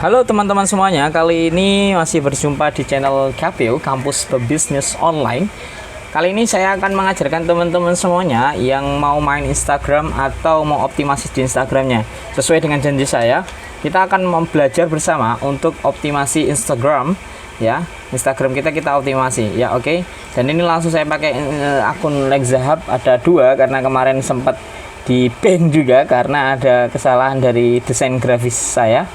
Halo teman-teman semuanya, kali ini masih berjumpa di channel KPU, Kampus Pebisnis Online. Kali ini saya akan mengajarkan teman-teman semuanya yang mau main Instagram atau mau optimasi di Instagramnya. Sesuai dengan janji saya, kita akan belajar bersama untuk optimasi Instagram, ya. Instagram kita optimasi, ya, oke. Dan ini langsung saya pakai akun Lexahub, ada 2 karena kemarin sempat di ban juga karena ada kesalahan dari desain grafis saya.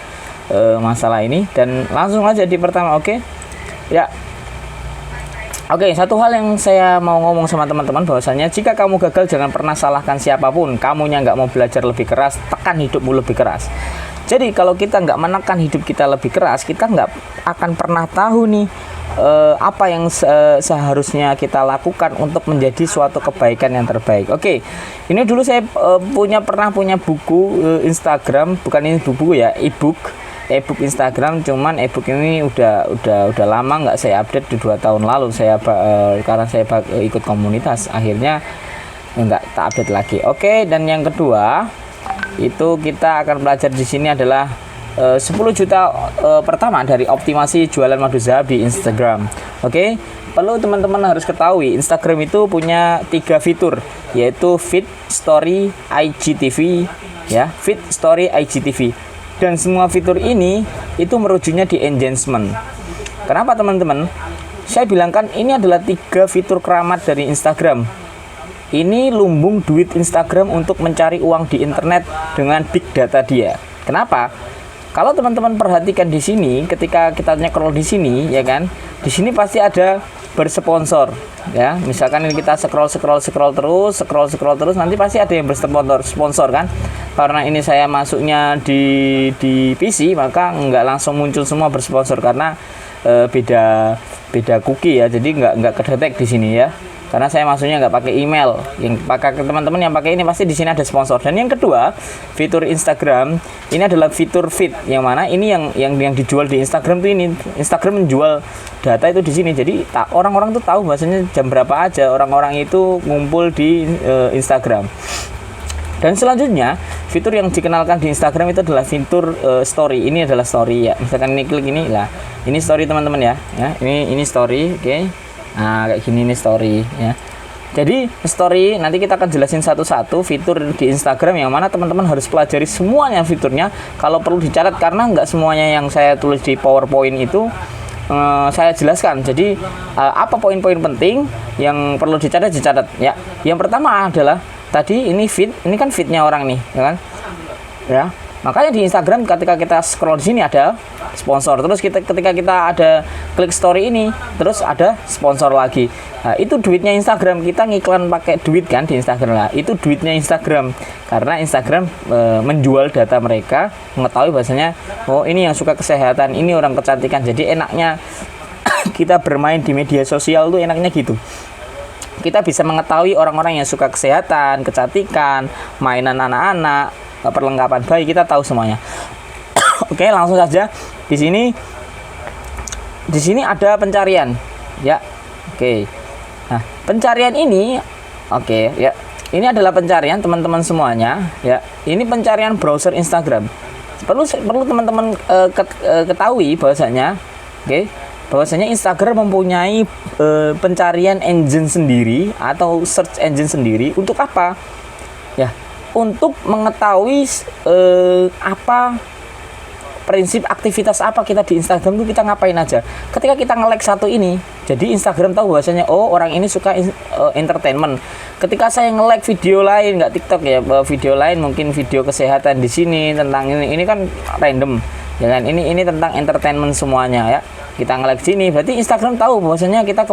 Masalah ini, dan langsung aja di pertama. Oke, ya. Oke, satu hal yang saya mau ngomong sama teman-teman bahwasanya jika kamu gagal jangan pernah salahkan siapapun. Kamunya nggak mau belajar lebih keras, tekan hidupmu lebih keras. Jadi kalau kita nggak menekan hidup kita lebih keras, kita nggak akan pernah tahu nih apa yang seharusnya kita lakukan untuk menjadi suatu kebaikan yang terbaik. Oke, ini dulu saya pernah punya buku Instagram, bukan ini buku ya, ebook Instagram, cuman ebook ini udah lama nggak saya update, di 2 tahun lalu saya karena saya ikut komunitas, akhirnya nggak tak update lagi. Oke, dan yang kedua itu kita akan belajar di sini adalah 10 juta pertama dari optimasi jualan madu zahab di Instagram. Oke, perlu teman-teman harus ketahui Instagram itu punya 3 fitur, yaitu Feed, Story, IGTV, ya, Feed, Story, IGTV. Dan semua fitur ini itu merujuknya di engagement. Kenapa teman-teman? Saya bilangkan ini adalah 3 fitur keramat dari Instagram. Ini lumbung duit Instagram untuk mencari uang di internet dengan big data dia. Kenapa? Kalau teman-teman perhatikan di sini, ketika kita scroll di sini, ya kan, di sini pasti ada bersponsor, ya. Misalkan ini kita scroll terus, nanti pasti ada yang bersponsor kan. Karena ini saya masuknya di PC, maka nggak langsung muncul semua bersponsor karena beda cookie ya, jadi nggak kedetek di sini ya. Karena saya masuknya nggak pakai email. Yang pakai teman-teman yang pakai ini pasti di sini ada sponsor. Dan yang kedua, fitur Instagram ini adalah fitur feed, yang mana ini yang dijual di Instagram tuh ini. Instagram menjual data itu di sini. Jadi orang-orang tuh tahu bahasanya jam berapa aja orang-orang itu ngumpul di Instagram. Dan selanjutnya, fitur yang dikenalkan di Instagram itu adalah fitur story. Ini adalah story ya. Misalkan ini klik ini lah. Ini story teman-teman ya. Ya, ini story, oke. Nah, kayak gini nih story ya. Jadi story nanti kita akan jelasin satu-satu fitur di Instagram yang mana teman-teman harus pelajari semuanya fiturnya. Kalau perlu dicatat karena nggak semuanya yang saya tulis di PowerPoint itu saya jelaskan. Jadi apa poin-poin penting yang perlu dicatat ya. Yang pertama adalah tadi ini feed, ini kan feednya orang nih, ya kan? Ya. Makanya di Instagram ketika kita scroll di sini ada sponsor, terus ketika kita ada klik story ini, terus ada sponsor lagi. Nah, itu duitnya Instagram, kita ngiklan pakai duit kan di Instagram lah. Itu duitnya Instagram karena Instagram menjual data mereka, mengetahui bahasanya oh ini yang suka kesehatan, ini orang kecantikan. Jadi enaknya kita bermain di media sosial tuh enaknya gitu. Kita bisa mengetahui orang-orang yang suka kesehatan, kecantikan, mainan anak-anak, perlengkapan bayi, kita tahu semuanya. Oke, langsung saja. Di sini ada pencarian, ya. Oke. Nah, pencarian ini, oke, ya. Ini adalah pencarian teman-teman semuanya, ya. Ini pencarian browser Instagram. Perlu teman-teman ketahui bahwasanya, oke, bahwasanya Instagram mempunyai pencarian engine sendiri atau search engine sendiri. Untuk apa? Ya, untuk mengetahui apa prinsip aktivitas apa kita di Instagram itu kita ngapain aja. Ketika kita nge-like satu ini, jadi Instagram tahu bahwasanya oh orang ini suka entertainment. Ketika saya nge-like video lain, nggak TikTok ya, video lain mungkin video kesehatan di sini tentang ini kan random, ya kan? Ini tentang entertainment semuanya ya. Kita nge-like sini, berarti Instagram tahu bahwasanya kita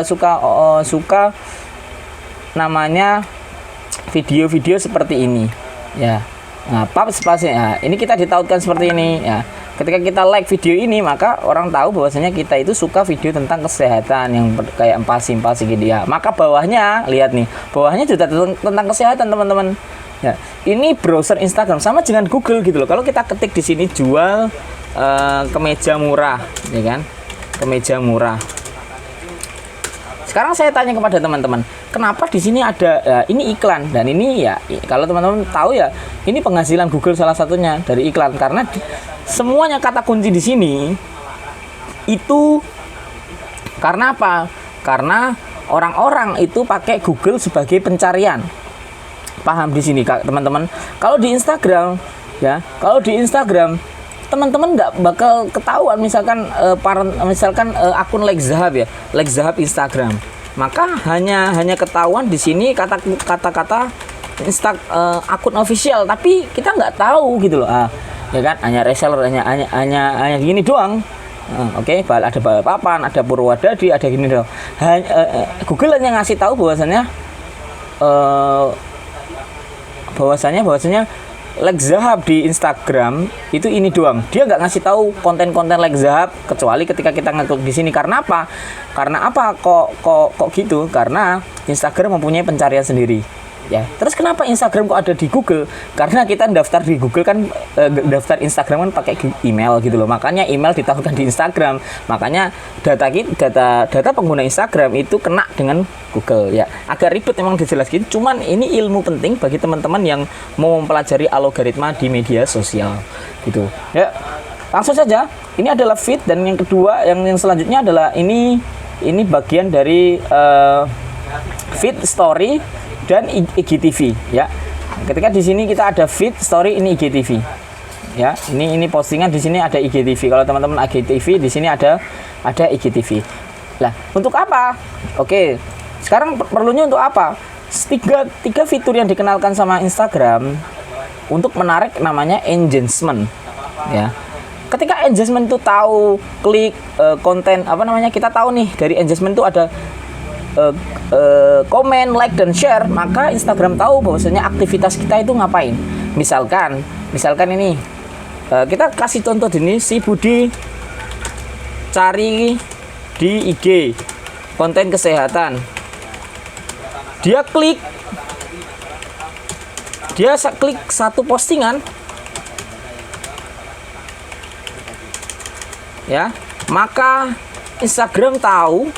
suka namanya video-video seperti ini, ya. Nah, ini kita ditautkan seperti ini, ya. Ketika kita like video ini, maka orang tahu bahwasanya kita itu suka video tentang kesehatan yang kayak empasi gitu ya. Maka bawahnya, lihat nih, bawahnya juga tentang kesehatan teman-teman. Ya, ini browser Instagram sama dengan Google gitu loh. Kalau kita ketik di sini jual kemeja murah, ya kan? Kemeja murah. Sekarang saya tanya kepada teman-teman, kenapa di sini ada ini iklan, dan ini ya kalau teman-teman tahu ya, ini penghasilan Google salah satunya dari iklan, karena semuanya kata kunci di sini itu karena apa? Karena orang-orang itu pakai Google sebagai pencarian. Paham di sini teman-teman? Kalau di Instagram ya, kalau di Instagram teman-teman nggak bakal ketahuan misalkan akun Like Zahab ya, Like Zahab Instagram, maka hanya ketahuan di sini kata-kata akun official, tapi kita nggak tahu gitu loh, ya kan, hanya reseller, hanya gini doang. Oke, ada Balikpapan, ada Purwodadi, ada gini doang. Google hanya ngasih tahu bahwasanya Like Zahab di Instagram itu ini doang. Dia nggak ngasih tahu konten-konten Like Zahab kecuali ketika kita ngeklik di sini. Karena apa? Kok gitu? Karena Instagram mempunyai pencarian sendiri. Ya. Terus kenapa Instagram kok ada di Google? Karena kita daftar di Google kan, daftar Instagram kan pakai email gitu loh. Makanya email ditaruhkan di Instagram. Makanya data pengguna Instagram itu kena dengan Google ya. Agak ribet memang dijelaskan, cuman ini ilmu penting bagi teman-teman yang mau mempelajari algoritma di media sosial gitu. Ya. Langsung saja. Ini adalah feed, dan yang kedua yang selanjutnya adalah ini bagian dari feed, story, dan IGTV ya. Ketika di sini kita ada feed, story, ini IGTV ya. Ini postingan, di sini ada IGTV. Kalau teman-teman IGTV, di sini ada IGTV. Lah, untuk apa? Oke. Sekarang perlunya untuk apa? Tiga fitur yang dikenalkan sama Instagram untuk menarik namanya engagement ya. Ketika engagement itu tahu klik konten kita tahu nih dari engagement itu ada komen, like, dan share, maka Instagram tahu bahwasanya aktivitas kita itu ngapain. Misalkan ini kita kasih contoh ini, si Budi cari di IG konten kesehatan. Dia klik satu postingan ya, maka Instagram tahu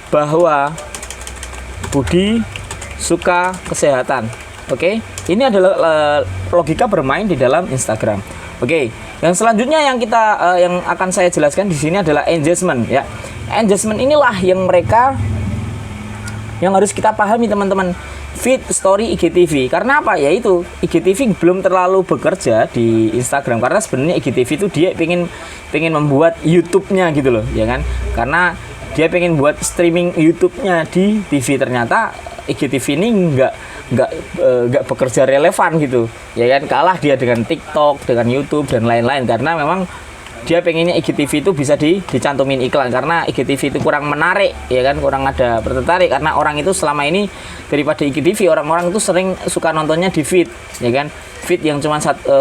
bahwa Budi suka kesehatan. Oke, ini adalah logika bermain di dalam Instagram. Oke, yang selanjutnya yang akan saya jelaskan di sini adalah engagement ya. Engagement inilah yang harus kita pahami teman-teman. Feed, story, IGTV. Karena apa? Yaitu IGTV belum terlalu bekerja di Instagram, karena sebenarnya IGTV itu dia pengen membuat YouTube-nya gitu loh, ya kan? Karena dia pengen buat streaming YouTube-nya di TV. Ternyata IGTV ini nggak bekerja relevan gitu, ya kan? Kalah dia dengan TikTok, dengan YouTube dan lain-lain, karena memang dia pengennya IGTV itu bisa dicantumin iklan, karena IGTV itu kurang menarik, ya kan, kurang ada tertarik, karena orang itu selama ini daripada IGTV, orang-orang itu sering suka nontonnya di feed, ya kan, feed yang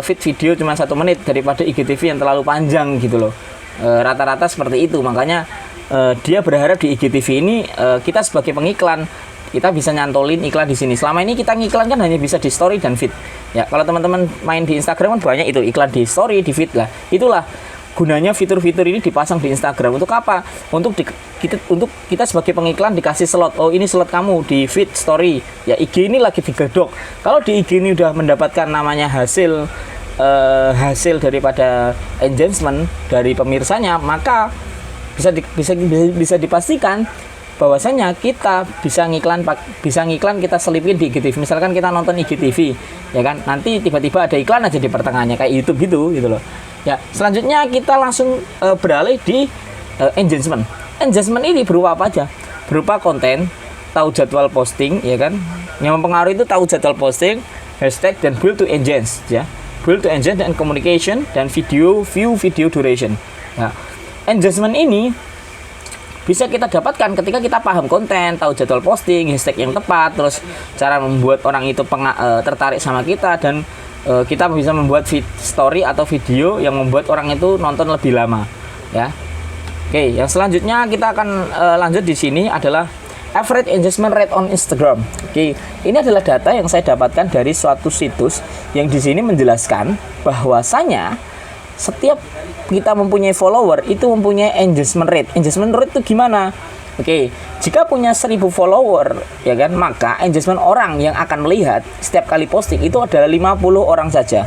feed video cuma 1 menit daripada IGTV yang terlalu panjang gitu loh. Rata-rata seperti itu, makanya dia berharap di IGTV ini kita sebagai pengiklan kita bisa nyantolin iklan di sini. Selama ini kita ngiklan kan hanya bisa di story dan feed. Ya, kalau teman-teman main di Instagram kan banyak itu iklan di story, di feed lah. Itulah gunanya fitur-fitur ini dipasang di Instagram. Untuk apa? Untuk kita sebagai pengiklan dikasih slot. Oh, ini slot kamu di feed, story. Ya, IG ini lagi digedok. Kalau di IG ini udah mendapatkan namanya hasil daripada engagement dari pemirsanya, maka bisa dipastikan bahwasanya kita bisa ngiklan kita selipin di IGTV. Misalkan kita nonton IGTV, ya kan, nanti tiba-tiba ada iklan aja di pertengahannya kayak YouTube gitu loh. Ya, selanjutnya kita langsung beralih di engagement. Engagement ini berupa apa aja? Berupa konten, tahu jadwal posting, ya kan. Yang mempengaruhi itu tahu jadwal posting, hashtag, dan build to engage, ya. Build to engage dan communication, dan view video duration. Ya. Engagement ini bisa kita dapatkan ketika kita paham konten, tahu jadwal posting, hashtag yang tepat, terus cara membuat orang itu tertarik sama kita, dan kita bisa membuat story atau video yang membuat orang itu nonton lebih lama, ya. Oke, yang selanjutnya kita akan lanjut di sini adalah average engagement rate on Instagram. Oke, ini adalah data yang saya dapatkan dari suatu situs yang di sini menjelaskan bahwasanya setiap kita mempunyai follower itu mempunyai engagement rate. Engagement rate itu gimana? Oke, jika punya 1000 follower, ya kan, maka engagement orang yang akan melihat setiap kali posting itu adalah 50 orang saja.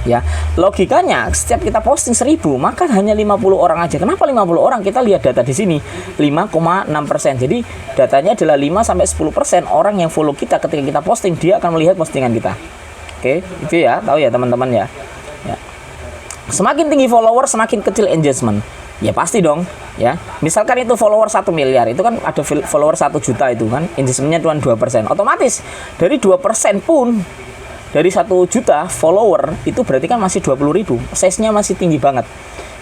Ya, logikanya setiap kita posting 1000, maka hanya 50 orang aja. Kenapa 50 orang? Kita lihat data di sini, 5,6%. Jadi datanya adalah 5 sampai 10% orang yang follow kita ketika kita posting, dia akan melihat postingan kita. Oke, itu ya, tahu ya teman-teman ya. Ya. Semakin tinggi follower, semakin kecil engagement. Ya pasti dong, ya. Misalkan itu follower 1 miliar, itu kan ada follower 1 juta itu kan, engagementnya cuma 2%. Otomatis dari 2% pun dari 1 juta follower itu berarti kan masih 20.000. Size-nya masih tinggi banget.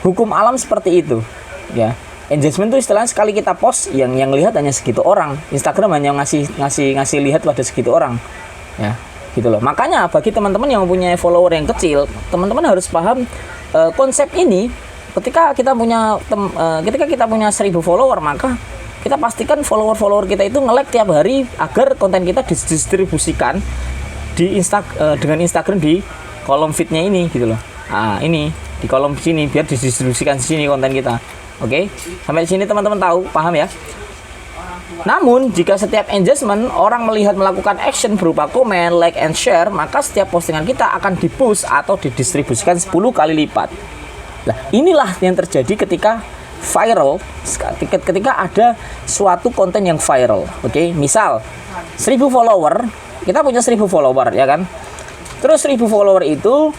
Hukum alam seperti itu, ya. Engagement itu istilahnya sekali kita post yang lihat hanya segitu orang. Instagram hanya ngasih lihat pada segitu orang. Ya, gitu loh. Makanya bagi teman-teman yang mempunyai follower yang kecil, teman-teman harus paham konsep ini. Ketika kita punya 1000 follower, maka kita pastikan follower kita itu nge-like tiap hari agar konten kita didistribusikan di dengan Instagram di kolom feed-nya ini gitu loh. Nah, ini di kolom sini biar didistribusikan di sini konten kita. Oke? Sampai sini teman-teman tahu, paham ya? Namun, jika setiap engagement orang melihat melakukan action berupa komen, like, and share, maka setiap postingan kita akan di-push atau didistribusikan 10 kali lipat. Nah, inilah yang terjadi ketika viral, ketika ada suatu konten yang viral. Oke, misal 1000 follower, kita punya 1000 follower ya kan. Terus 1000 follower itu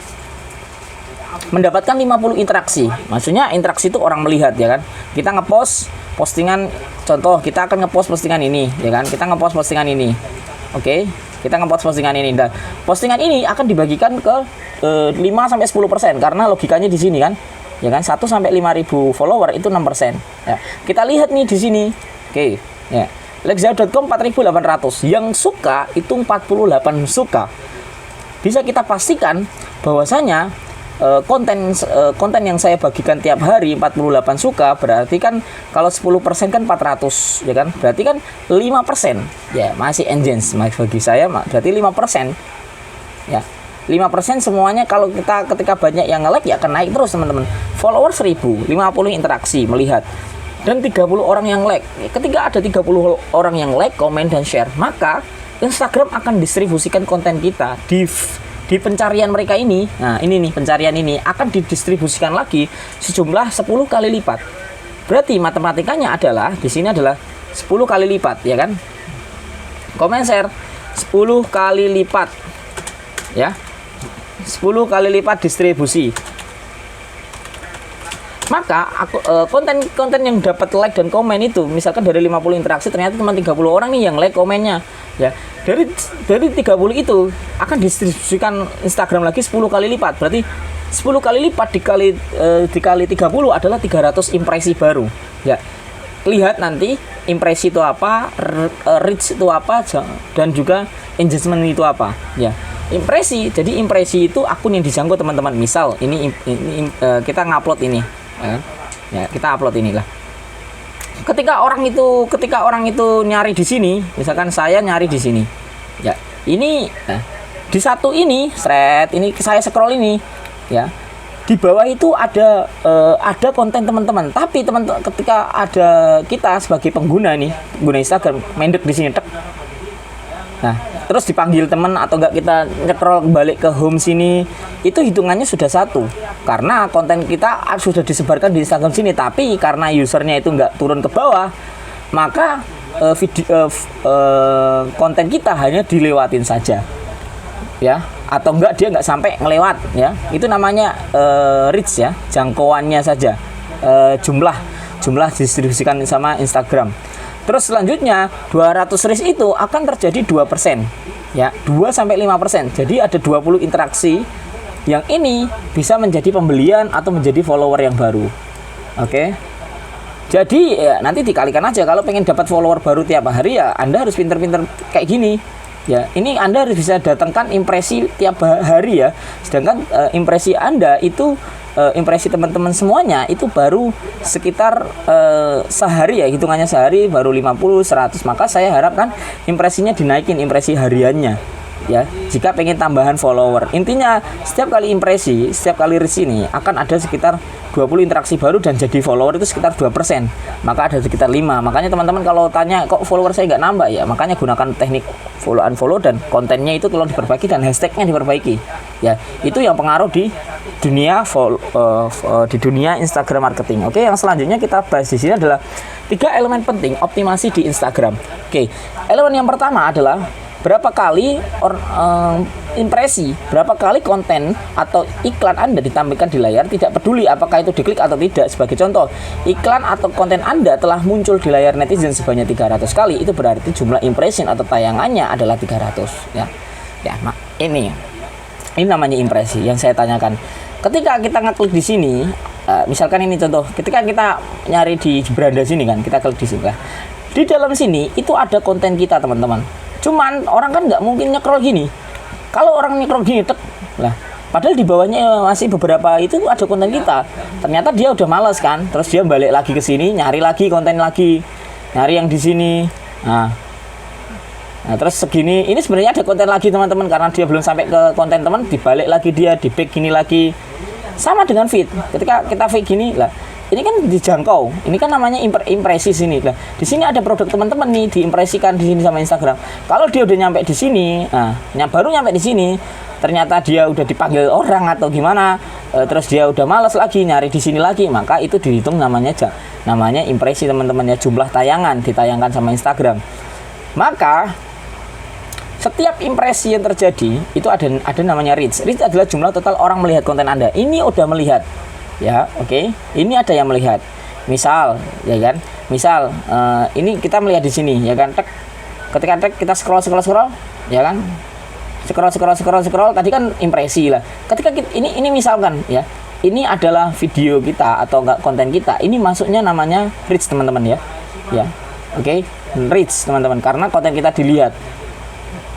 mendapatkan 50 interaksi. Maksudnya interaksi itu orang melihat ya kan. Kita ngepost postingan, contoh kita akan ngepost postingan ini ya kan. Kita ngepost postingan ini. Oke, kita ngepost postingan ini. Dan postingan ini akan dibagikan ke 5 sampai 10% karena logikanya di sini kan. Ya kan, 1 sampai 5.000 follower itu 6%. Ya. Kita lihat nih di sini. Oke, ya. Lexia.com 4.800. Yang suka itu 48 suka. Bisa kita pastikan bahwasanya konten yang saya bagikan tiap hari 48 suka, berarti kan kalau 10% kan 400 ya kan, berarti kan 5% ya masih engage. Bagi saya berarti 5% ya, 5% semuanya. Kalau kita ketika banyak yang nge-like ya akan naik terus teman-teman. Follower 1000, 50 interaksi melihat dan 30 orang yang like. Ketika ada 30 orang yang like, komen, dan share, maka Instagram akan distribusikan konten kita di pencarian mereka ini. Nah, ini nih pencarian ini akan didistribusikan lagi sejumlah 10 kali lipat. Berarti matematikanya adalah di sini adalah 10 kali lipat, ya kan? Komen share 10 kali lipat. Ya. 10 kali lipat distribusi. Maka konten yang dapat like dan komen itu misalkan dari 50 interaksi ternyata cuma 30 orang nih yang like komennya ya. Dari 30 itu akan distribusikan Instagram lagi 10 kali lipat. Berarti 10 kali lipat dikali 30 adalah 300 impresi baru. Ya. Lihat nanti impresi itu apa, reach itu apa, dan juga engagement itu apa. Ya. Impresi. Jadi impresi itu akun yang dijangkau teman-teman. Misal ini kita ngupload ini. Ya, kita upload inilah. Ketika orang itu nyari di sini, misalkan saya nyari di sini. Ya, ini di satu ini, ini saya scroll ini, ya. Di bawah itu ada konten teman-teman. Tapi teman-teman ketika ada kita sebagai pengguna nih, pengguna Instagram, mendek di sini tek. Nah, terus dipanggil teman atau enggak kita nyekrol balik ke home sini, itu hitungannya sudah satu. Karena konten kita sudah disebarkan di Instagram sini, tapi karena usernya itu enggak turun ke bawah, maka konten kita hanya dilewatin saja. Ya, atau enggak dia enggak sampai ngelewat ya. Itu namanya reach ya, jangkauannya saja. Jumlah distribusikan sama Instagram. Terus selanjutnya 200 reach itu akan terjadi 2%. Ya, 2 sampai 5%. Jadi ada 20 interaksi yang ini bisa menjadi pembelian atau menjadi follower yang baru. Oke. Jadi ya, nanti dikalikan aja kalau pengen dapat follower baru tiap hari ya Anda harus pinter-pinter kayak gini. Ya, ini Anda harus bisa datangkan impresi tiap hari ya. Sedangkan impresi Anda itu impresi teman-teman semuanya itu baru sekitar sehari ya, hitungannya sehari baru 50 100. Maka saya harapkan impresinya dinaikin, impresi hariannya ya jika pengen tambahan follower. Intinya setiap kali impresi, setiap kali reach ini akan ada sekitar 20 interaksi baru dan jadi follower itu sekitar 2%, maka ada sekitar 5. Makanya teman-teman kalau tanya kok follower saya nggak nambah, ya makanya gunakan teknik follow unfollow dan kontennya itu tolong diperbaiki dan hashtagnya diperbaiki, ya itu yang pengaruh di dunia di dunia Instagram marketing. Oke, yang selanjutnya kita bahas di sini adalah 3 elemen penting optimasi di Instagram. Oke, elemen yang pertama adalah berapa kali impresi, berapa kali konten atau iklan Anda ditampilkan di layar, tidak peduli apakah itu diklik atau tidak. Sebagai contoh, iklan atau konten Anda telah muncul di layar netizen sebanyak 300 kali, itu berarti jumlah impression atau tayangannya adalah 300, ya. Ya, ini namanya impresi yang saya tanyakan. Ketika kita ngeklik di sini, misalkan ini contoh, ketika kita nyari di beranda sini kan, kita klik di sini lah. Di dalam sini itu ada konten kita, teman-teman. Cuman orang kan nggak mungkin nyekrol gini. Kalau orang nyekrol gini, lah, padahal di bawahnya masih beberapa itu ada konten kita. Ternyata dia udah males kan, terus dia balik lagi ke sini, nyari lagi konten lagi, nyari yang di sini. Nah, terus segini, ini sebenarnya ada konten lagi teman-teman, karena dia belum sampai ke konten teman, dibalik lagi dia, di back gini lagi. Sama dengan feed. Ketika kita feed gini, lah, ini kan dijangkau. Ini kan namanya impresi sini. Nah, di sini ada produk teman-teman nih diimpresikan di sini sama Instagram. Kalau dia udah nyampe di sini, baru nyampe di sini, ternyata dia udah dipanggil orang atau gimana, terus dia udah malas lagi nyari di sini lagi, maka itu dihitung namanya impresi teman-teman ya, jumlah tayangan ditayangkan sama Instagram. Maka setiap impresi yang terjadi itu ada namanya reach. Reach adalah jumlah total orang melihat konten Anda. Ini udah melihat. Ya, oke. Ini ada yang melihat. Misal, ya kan? Misal, ini kita melihat di sini, ya kan? Ketika kita scroll, ya kan? Scroll. Tadi kan impresi lah. Ketika ini misalkan, ya, ini adalah video kita atau enggak konten kita. Ini masuknya namanya reach, teman-teman ya. Ya, oke. Reach, teman-teman. Karena konten kita dilihat.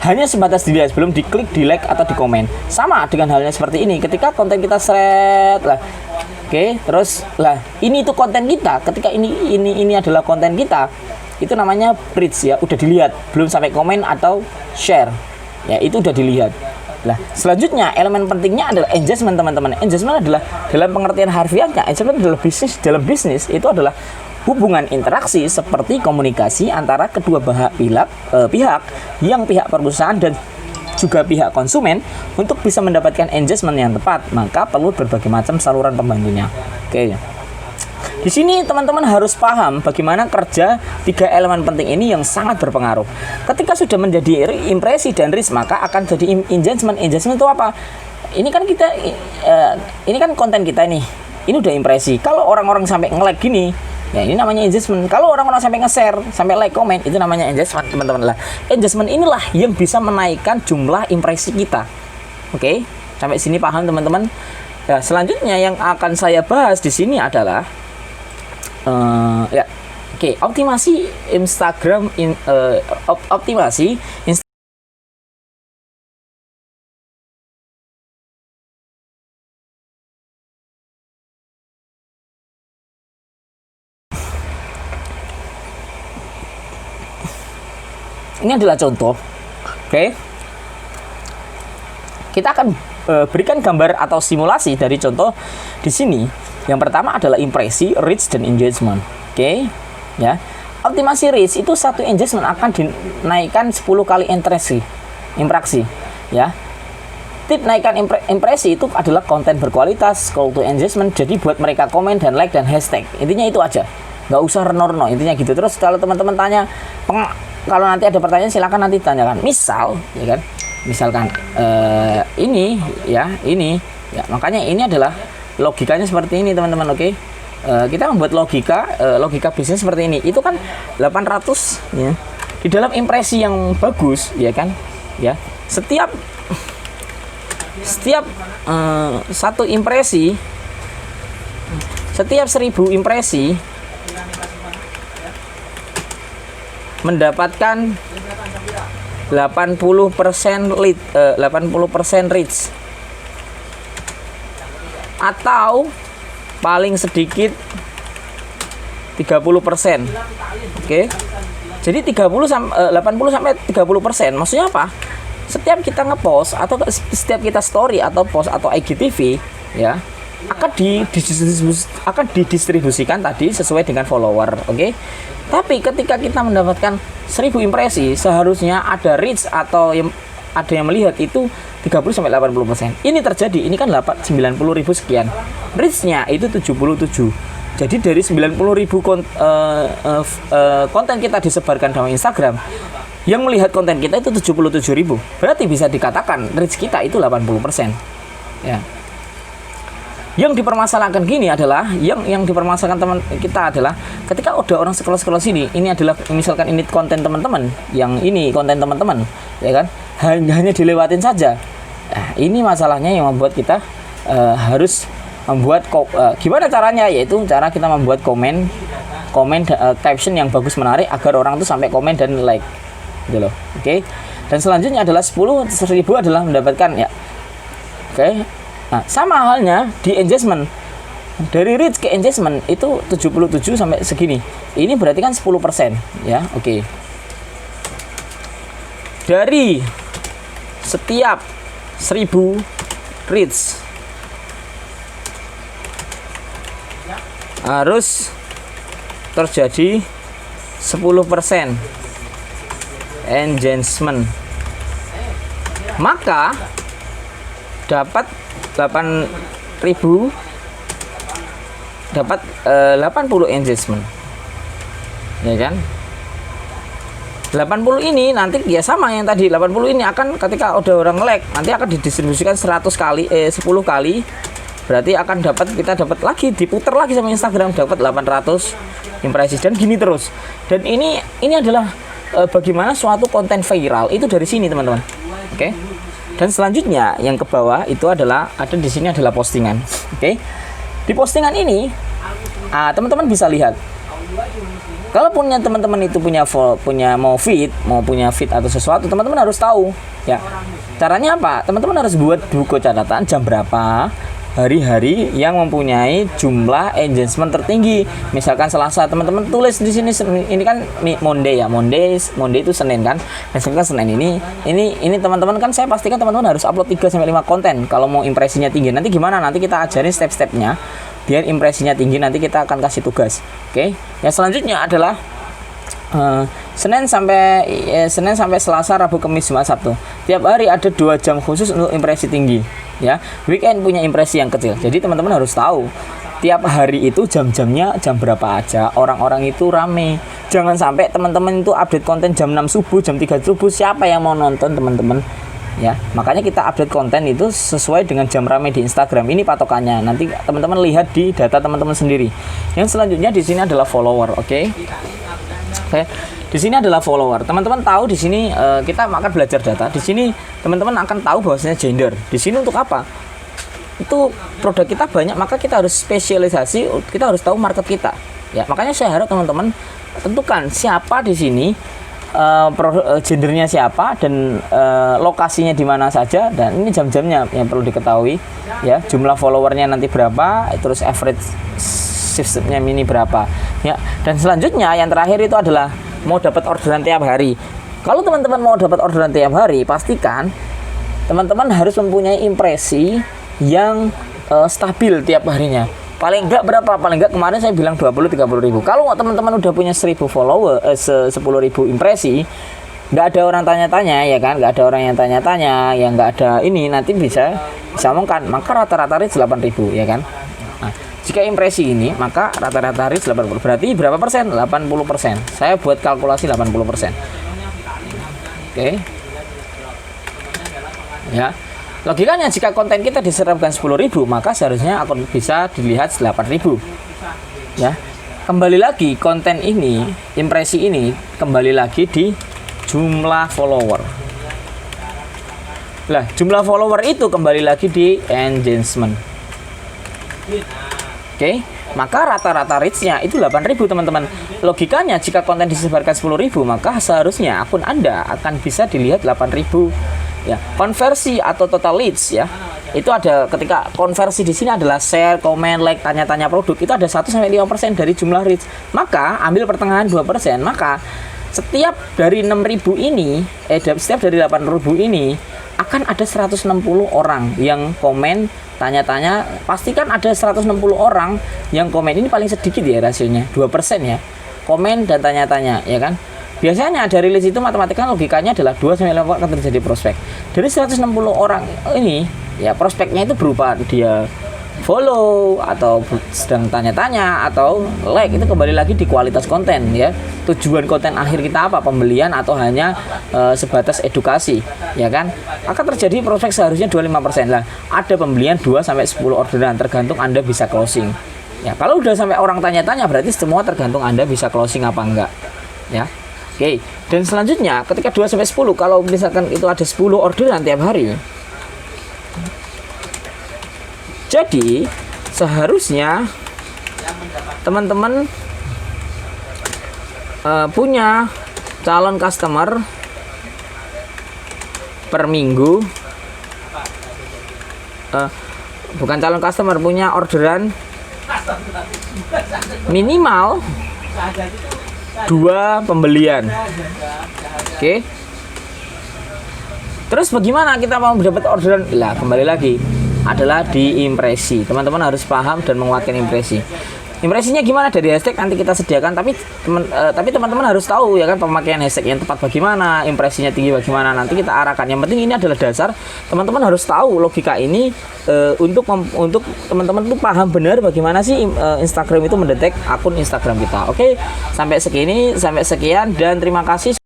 Hanya sebatas dilihat, belum diklik, di like atau di komen. Sama dengan halnya seperti ini. Ketika konten kita seret lah, oke, terus lah, ini itu konten kita. Ketika ini adalah konten kita, itu namanya reach ya, udah dilihat, belum sampai komen atau share. Ya, itu udah dilihat. Lah, selanjutnya elemen pentingnya adalah engagement, teman-teman. Engagement adalah dalam pengertian harfiahnya, engagement adalah dalam bisnis itu adalah hubungan interaksi seperti komunikasi antara kedua pihak yang pihak perusahaan dan juga pihak konsumen. Untuk bisa mendapatkan engagement yang tepat, maka perlu berbagai macam saluran pembantunya. Oke. Di sini teman-teman harus paham bagaimana kerja 3 elemen penting ini yang sangat berpengaruh. Ketika sudah menjadi impresi dan reach, maka akan jadi engagement. Engagement itu apa? Ini kan ini kan konten kita nih. Ini udah impresi. Kalau orang-orang sampai nge-like gini, ya ini namanya engagement. Kalau orang-orang sampai nge-share, sampai like, komen, itu namanya engagement, teman-teman. Lah, engagement inilah yang bisa menaikkan jumlah impresi kita. Oke, sampai sini paham, teman-teman? Ya, selanjutnya yang akan saya bahas di sini adalah optimasi Instagram optimasi Instagram. Ini adalah contoh. Oke. Kita akan berikan gambar atau simulasi dari contoh di sini. Yang pertama adalah impresi, reach, dan engagement. Oke. Ya. Optimasi reach itu satu engagement akan dinaikkan 10 kali impresi. Ya. Tip naikkan impresi itu adalah konten berkualitas, call to engagement. Jadi buat mereka komen dan like dan hashtag. Intinya itu aja. Nggak usah reno-reno, intinya gitu. Terus kalau teman-teman tanya, kalau nanti ada pertanyaan silakan nanti tanyakan. Misal, ya kan? Misalkan ini, makanya ini adalah logikanya seperti ini, teman-teman. Oke? Kita membuat logika bisnis seperti ini. Itu kan 800 ya. Di dalam impresi yang bagus, ya kan? Ya. Setiap satu impresi, setiap 1000 impresi mendapatkan 80% reach atau paling sedikit 30%. Oke. Jadi 80 sampai 30%. Maksudnya apa? setiap kita ngepost atau setiap kita story atau post atau IGTV ya, akan didistribusikan tadi sesuai dengan follower, oke? Tapi ketika kita mendapatkan 1000 impresi, seharusnya ada reach atau ada yang melihat itu 30-80%. Ini terjadi, ini kan 90.000 sekian. Reach-nya itu 77. Jadi dari 90.000 konten kita disebarkan dalam Instagram, yang melihat konten kita itu 77.000. Berarti bisa dikatakan reach kita itu 80%. Ya. Yang dipermasalahkan gini adalah yang dipermasalahkan teman kita adalah ketika udah orang scroll sini, ini adalah misalkan ini konten teman-teman, yang ini konten teman-teman, ya kan? Hanya dilewatin saja. Nah, ini masalahnya yang membuat kita harus membuat gimana caranya, yaitu cara kita membuat komen caption yang bagus menarik agar orang tuh sampai komen dan like gitu loh. Oke. Dan selanjutnya adalah 10.000 adalah mendapatkan ya. Oke. Nah, sama halnya di engagement. Dari reach ke engagement itu 77 sampai segini. Ini berarti kan 10% ya. Oke. Dari setiap 1000 reach harus terjadi 10% engagement, maka dapat 8.000 dapat 80 engagement, ya kan? 80 ini nanti ya sama yang tadi, 80 ini akan ketika udah orang like nanti akan didistribusikan 10 kali, berarti akan kita dapat lagi, diputar lagi sama Instagram, dapat 800 impresi dan gini terus. Dan ini adalah bagaimana suatu konten viral itu dari sini teman-teman. Oke. Dan selanjutnya yang ke bawah itu adalah di sini adalah postingan. Oke. Di postingan ini teman-teman bisa lihat. Kalau punya teman-teman itu punya punya feed atau sesuatu, teman-teman harus tahu ya. Caranya apa? Teman-teman harus buat buku catatan jam berapa hari-hari yang mempunyai jumlah engagement tertinggi. Misalkan Selasa, teman-teman tulis di sini, ini kan Monday ya. Monday itu Senin kan. Misalkan Senin ini teman-teman kan saya pastikan teman-teman harus upload 3 sampai 5 konten kalau mau impresinya tinggi. Nanti gimana? Nanti kita ajarin step-stepnya biar impresinya tinggi, nanti kita akan kasih tugas. Oke. Yang selanjutnya adalah Senin sampai Selasa, Rabu, Kamis, Jumat, Sabtu. Tiap hari ada 2 jam khusus untuk impresi tinggi. Ya, weekend punya impresi yang kecil. Jadi teman-teman harus tahu tiap hari itu jam-jamnya jam berapa aja, orang-orang itu rame. Jangan sampai teman-teman itu update konten jam 6 subuh, jam 3 subuh, siapa yang mau nonton teman-teman? Ya, makanya kita update konten itu sesuai dengan jam rame di Instagram. Ini patokannya. Nanti teman-teman lihat di data teman-teman sendiri. Yang selanjutnya di sini adalah follower, oke? Oke. Di sini adalah follower. Teman-teman tahu di sini kita akan belajar data. Di sini teman-teman akan tahu bahwasanya gender. Di sini untuk apa? Itu produk kita banyak, maka kita harus spesialisasi, kita harus tahu market kita. Ya, makanya saya harap teman-teman tentukan siapa di sini, gendernya siapa, dan lokasinya di mana saja, dan ini jam-jamnya yang perlu diketahui. Ya, jumlah followernya nanti berapa, terus average shiftnya ini berapa. Ya, dan selanjutnya yang terakhir itu adalah mau dapat orderan tiap hari. Kalau teman-teman mau dapat orderan tiap hari, pastikan teman-teman harus mempunyai impresi yang stabil tiap harinya. Paling enggak berapa? Paling enggak kemarin saya bilang 20-30 ribu. Kalau teman-teman udah punya 1000 follower, 10.000 impresi, nggak ada orang tanya-tanya ya kan, nggak ada orang yang tanya-tanya, yang nggak ada ini, nanti bisa omongkan, maka rata-rata reach 8.000 ya kan. Nah, jika impresi ini, maka rata-rata reach 80. Berarti berapa persen? 80%. Saya buat kalkulasi 80%. Oke. Ya. Logikanya jika konten kita diserapkan 10.000, maka seharusnya akun bisa dilihat 8.000. Ya. Kembali lagi konten ini, impresi ini kembali lagi di jumlah follower. Lah, jumlah follower itu kembali lagi di engagement. Oke, maka rata-rata reach-nya itu 8.000 teman-teman. Logikanya jika konten disebarkan 10.000, maka seharusnya akun Anda akan bisa dilihat 8.000. Ya, konversi atau total leads ya. Itu ada ketika konversi di sini adalah share, komen, like, tanya-tanya produk. Itu ada 1-5% dari jumlah reach. Maka ambil pertengahan 2%, maka setiap dari 6.000 ini setiap dari 8.000 ini akan ada 160 orang yang komen tanya-tanya. Pastikan ada 160 orang yang komen. Ini paling sedikit ya rasionya 2% ya, komen dan tanya-tanya ya kan. Biasanya dari list itu matematika logikanya adalah 2-5 akan terjadi prospek. Dari 160 orang ini ya, prospeknya itu berupa dia follow atau sedang tanya-tanya atau like. Itu kembali lagi di kualitas konten ya. Tujuan konten akhir kita apa? Pembelian atau hanya sebatas edukasi ya kan. Akan terjadi prospek seharusnya 25%. Lah, ada pembelian 2-10 orderan, tergantung Anda bisa closing. Ya, kalau udah sampai orang tanya-tanya berarti semua tergantung Anda bisa closing apa enggak. Ya. Oke, dan selanjutnya ketika 2-10, kalau misalkan itu ada 10 orderan tiap hari, jadi seharusnya teman-teman punya calon customer per minggu, bukan calon customer, punya orderan minimal 2 pembelian. Oke. Terus bagaimana kita mau mendapat orderan? Lah, kembali lagi adalah di impresi. Teman-teman harus paham dan menguatkan impresi. Impresinya gimana? Dari hashtag nanti kita sediakan, tapi teman-teman harus tahu ya kan, pemakaian hashtag yang tepat bagaimana, impresinya tinggi bagaimana, nanti kita arahkan. Yang penting ini adalah dasar. Teman-teman harus tahu logika ini untuk teman-teman tuh paham benar bagaimana sih Instagram itu mendetek akun Instagram kita. Oke, sampai sekian dan terima kasih.